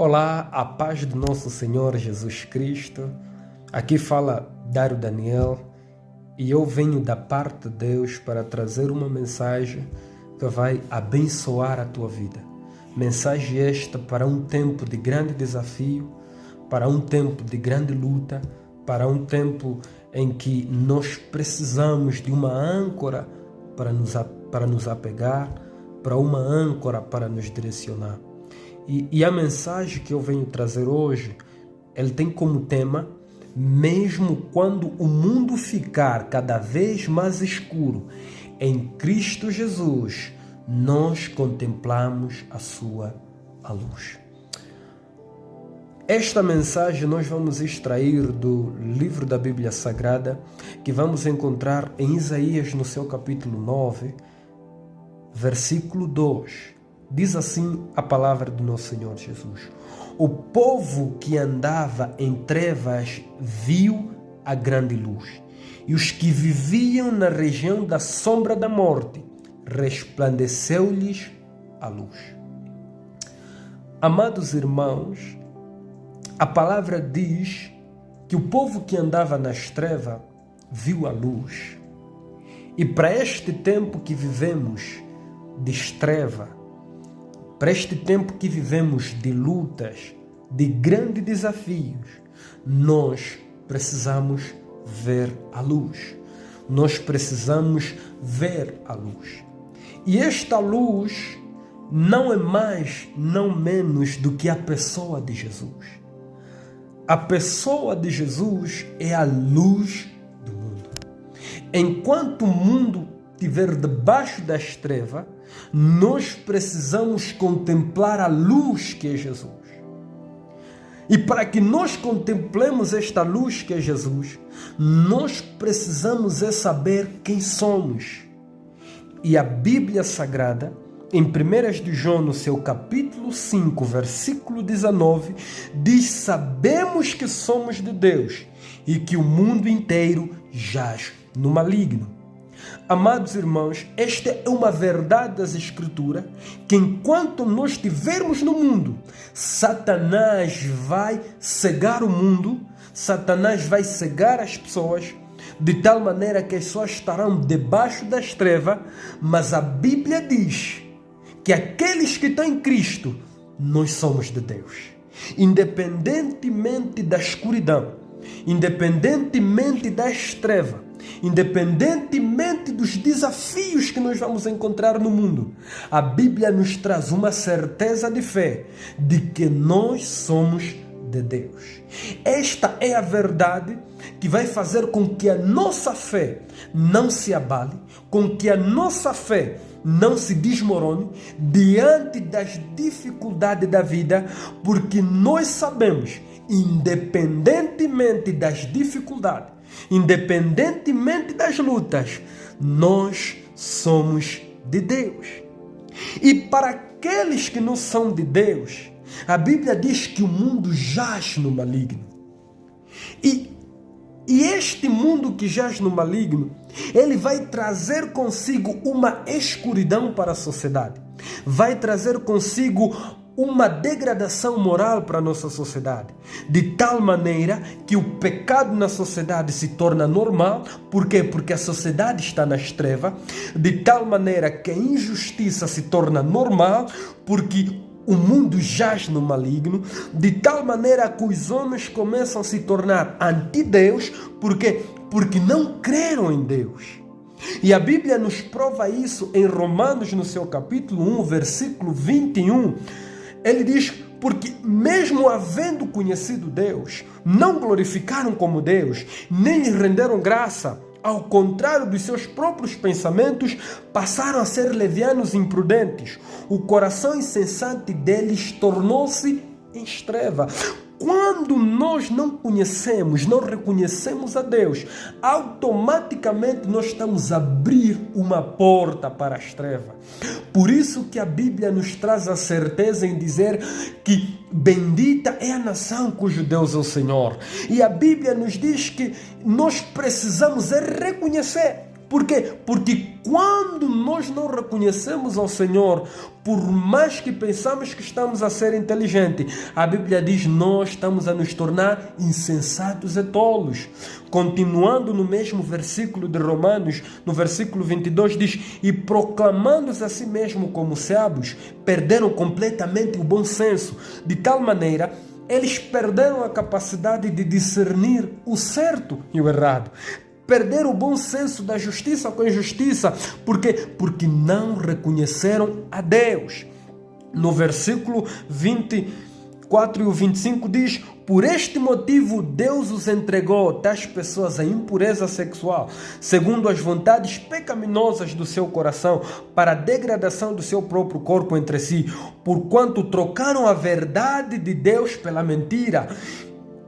Olá, a paz do nosso Senhor Jesus Cristo. Aqui fala Dário Daniel e eu venho da parte de Deus para trazer uma mensagem que vai abençoar a tua vida. Mensagem esta para um tempo de grande desafio, para um tempo de grande luta, para um tempo em que nós precisamos de uma âncora para nos apegar, para uma âncora para nos direcionar. E a mensagem que eu venho trazer hoje, ele tem como tema: mesmo quando o mundo ficar cada vez mais escuro, em Cristo Jesus, nós contemplamos a sua luz. Esta mensagem nós vamos extrair do livro da Bíblia Sagrada, que vamos encontrar em Isaías, no seu capítulo 9, versículo 2. Diz assim a palavra do nosso Senhor Jesus: o povo que andava em trevas viu a grande luz, e os que viviam na região da sombra da morte, resplandeceu-lhes a luz. Amados irmãos, a palavra diz que o povo que andava nas trevas viu a luz. E para este tempo que vivemos de treva, para este tempo que vivemos de lutas, de grandes desafios, nós precisamos ver a luz. Nós precisamos ver a luz. E esta luz não é mais, não menos do que a pessoa de Jesus. A pessoa de Jesus é a luz do mundo. Enquanto o mundo estiver debaixo das trevas, nós precisamos contemplar a luz que é Jesus. E para que nós contemplemos esta luz que é Jesus, nós precisamos saber quem somos. E a Bíblia Sagrada, em 1 de João, no seu capítulo 5, versículo 19, diz: sabemos que somos de Deus e que o mundo inteiro jaz no maligno. Amados irmãos, esta é uma verdade das Escrituras, que enquanto nós estivermos no mundo, Satanás vai cegar o mundo, Satanás vai cegar as pessoas, de tal maneira que as pessoas estarão debaixo das trevas, mas a Bíblia diz que aqueles que estão em Cristo, nós somos de Deus. Independentemente da escuridão, independentemente das trevas, independentemente dos desafios que nós vamos encontrar no mundo, a Bíblia nos traz uma certeza de fé de que nós somos de Deus. Esta é a verdade que vai fazer com que a nossa fé não se abale, com que a nossa fé não se desmorone diante das dificuldades da vida, porque nós sabemos, independentemente das dificuldades, independentemente das lutas, nós somos de Deus. E para aqueles que não são de Deus, a Bíblia diz que o mundo jaz no maligno. E este mundo que jaz no maligno, ele vai trazer consigo uma escuridão para a sociedade. Vai trazer consigo uma degradação moral para a nossa sociedade, de tal maneira que o pecado na sociedade se torna normal. Por quê? Porque a sociedade está nas trevas, de tal maneira que a injustiça se torna normal, porque o mundo jaz no maligno, de tal maneira que os homens começam a se tornar anti-Deus. Por quê? Porque não creram em Deus. E a Bíblia nos prova isso em Romanos, no seu capítulo 1, versículo 21, ele diz: porque mesmo havendo conhecido Deus, não glorificaram como Deus, nem lhe renderam graça. Ao contrário dos seus próprios pensamentos, passaram a ser levianos e imprudentes. O coração insensato deles tornou-se em treva. Quando nós não conhecemos, não reconhecemos a Deus, automaticamente nós estamos a abrir uma porta para as trevas. Por isso que a Bíblia nos traz a certeza em dizer que bendita é a nação cujo Deus é o Senhor. E a Bíblia nos diz que nós precisamos reconhecer Por quê? Porque quando nós não reconhecemos ao Senhor, por mais que pensamos que estamos a ser inteligentes, a Bíblia diz, nós estamos a nos tornar insensatos e tolos. Continuando no mesmo versículo de Romanos, no versículo 22, diz, e proclamando-se a si mesmo como sábios, perderam completamente o bom senso, de tal maneira eles perderam a capacidade de discernir o certo e o errado. Perderam o bom senso da justiça com a injustiça. Por quê? Porque não reconheceram a Deus. No versículo 24 e o 25 diz, por este motivo Deus os entregou, tais pessoas, à impureza sexual, segundo as vontades pecaminosas do seu coração, para a degradação do seu próprio corpo entre si, porquanto trocaram a verdade de Deus pela mentira,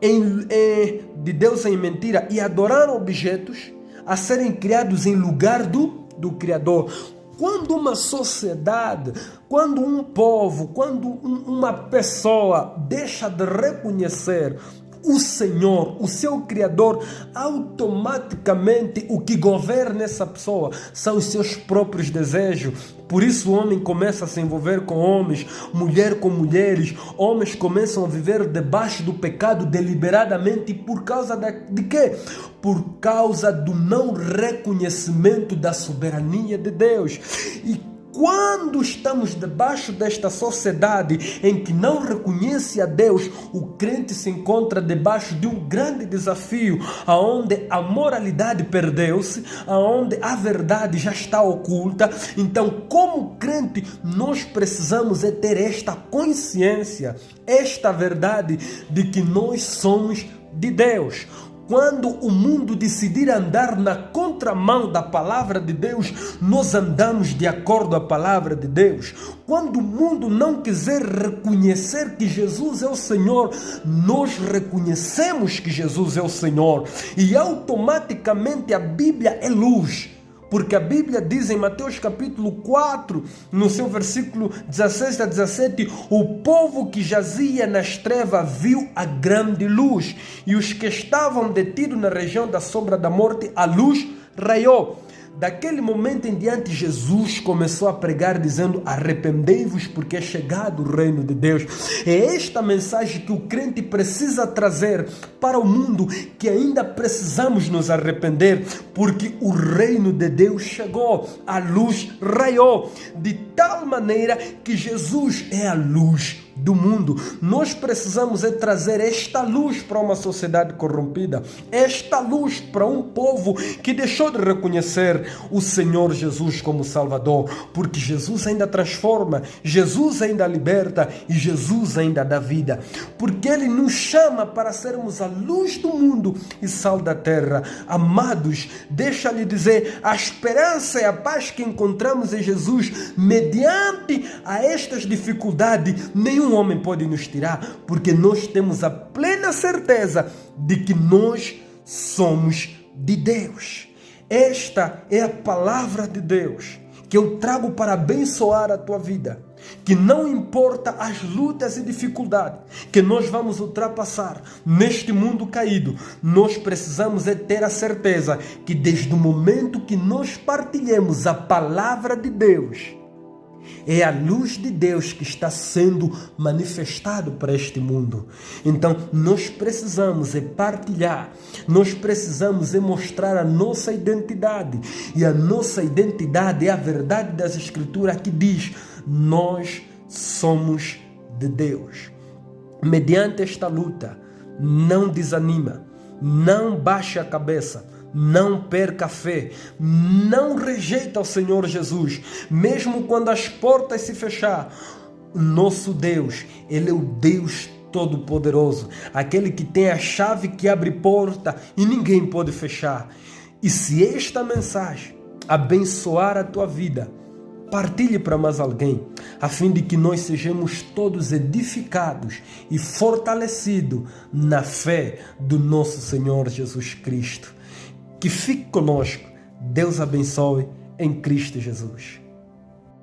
de Deus em mentira, e adoraram objetos a serem criados em lugar do Criador. Quando uma sociedade, quando um povo, quando uma pessoa deixa de reconhecer o Senhor, o seu Criador, automaticamente o que governa essa pessoa são os seus próprios desejos. Por isso o homem começa a se envolver com homens, mulher com mulheres, homens começam a viver debaixo do pecado deliberadamente. Por causa de quê? Por causa do não reconhecimento da soberania de Deus. E quando estamos debaixo desta sociedade em que não reconhece a Deus, o crente se encontra debaixo de um grande desafio, onde a moralidade perdeu-se, onde a verdade já está oculta. Então, como crente, nós precisamos ter esta consciência, esta verdade de que nós somos de Deus. Quando o mundo decidir andar na contramão da palavra de Deus, nós andamos de acordo à palavra de Deus. Quando o mundo não quiser reconhecer que Jesus é o Senhor, nós reconhecemos que Jesus é o Senhor. E automaticamente a Bíblia é luz. Porque a Bíblia diz em Mateus capítulo 4, no seu versículo 16 a 17, o povo que jazia nas trevas viu a grande luz, e os que estavam detidos na região da sombra da morte, a luz raiou. Daquele momento em diante, Jesus começou a pregar dizendo, arrependei-vos porque é chegado o reino de Deus. É esta mensagem que o crente precisa trazer para o mundo, que ainda precisamos nos arrepender, porque o reino de Deus chegou, a luz raiou, de tal maneira que Jesus é a luz do mundo. Nós precisamos trazer esta luz para uma sociedade corrompida, esta luz para um povo que deixou de reconhecer o Senhor Jesus como Salvador, porque Jesus ainda transforma, Jesus ainda liberta e Jesus ainda dá vida, porque Ele nos chama para sermos a luz do mundo e sal da terra. Amados, deixa-lhe dizer, a esperança e a paz que encontramos em Jesus, mediante a estas dificuldades, nenhum homem pode nos tirar, porque nós temos a plena certeza de que nós somos de Deus. Esta é a palavra de Deus que eu trago para abençoar a tua vida, que não importa as lutas e dificuldades que nós vamos ultrapassar neste mundo caído, nós precisamos ter a certeza que desde o momento que nós partilhemos a palavra de Deus, é a luz de Deus que está sendo manifestado para este mundo. Então, nós precisamos partilhar, nós precisamos mostrar a nossa identidade. E a nossa identidade é a verdade das Escrituras que diz, nós somos de Deus. Mediante esta luta, não desanima, não baixe a cabeça, não perca a fé, não rejeita o Senhor Jesus, mesmo quando as portas se fechar. Nosso Deus, Ele é o Deus Todo-Poderoso, aquele que tem a chave que abre porta e ninguém pode fechar. E se esta mensagem abençoar a tua vida, partilhe para mais alguém, a fim de que nós sejamos todos edificados e fortalecidos na fé do nosso Senhor Jesus Cristo. Que fique conosco. Deus abençoe em Cristo Jesus.